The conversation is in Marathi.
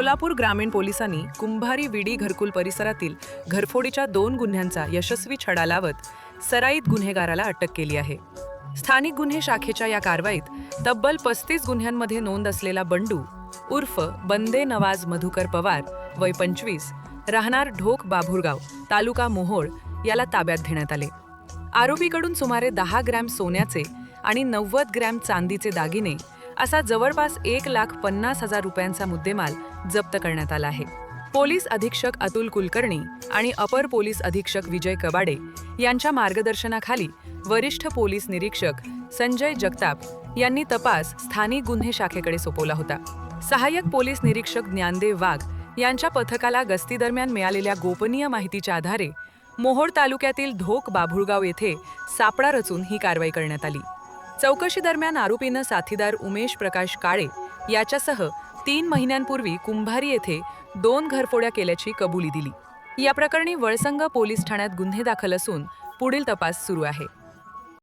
सोलापूर ग्रामीण पोलिसांनी कुंभारी विडी घरकुल परिसरातील घरफोडीच्या 2 गुन्ह्यांचा यशस्वी छडा लावत सराईत गुन्हेगाराला अटक केली आहे. स्थानिक गुन्हे शाखेच्या या कारवाईत तब्बल 35 गुन्ह्यांमध्ये नोंद असलेला बंडू उर्फ बंदे नवाज मधुकर पवार वय 25 राहणार ढोक बाभुरगाव तालुका मोहोळ याला ताब्यात घेण्यात आले. आरोपीकडून सुमारे 10 ग्रॅम सोन्याचे आणि 90 ग्रॅम चांदीचे दागिने असा जवळपास 1,50,000 रुपयांचा मुद्देमाल जप्त करण्यात आला आहे. पोलीस अधीक्षक अतुल कुलकर्णी आणि अपर पोलीस अधीक्षक विजय कबाडे यांच्या मार्गदर्शनाखाली वरिष्ठ पोलीस निरीक्षक संजय जगताप यांनी तपास स्थानिक गुन्हे शाखेकडे सोपवला होता. सहाय्यक पोलीस निरीक्षक ज्ञानदेव वाघ यांच्या पथकाला गस्तीदरम्यान मिळालेल्या गोपनीय माहितीच्या आधारे मोहोळ तालुक्यातील ढोक बाभुळगाव येथे सापळा रचून ही कारवाई करण्यात आली. चौकशी दरम्यान आरोपीनं साथीदार उमेश प्रकाश काळे याच्यासह 3 महिन्यांपूर्वी कुंभारी येथे 2 घरफोड्या केल्याची कबुली दिली. या प्रकरणी वळसंग पोलीस ठाण्यात गुन्हे दाखल असून पुढील तपास सुरू आहे.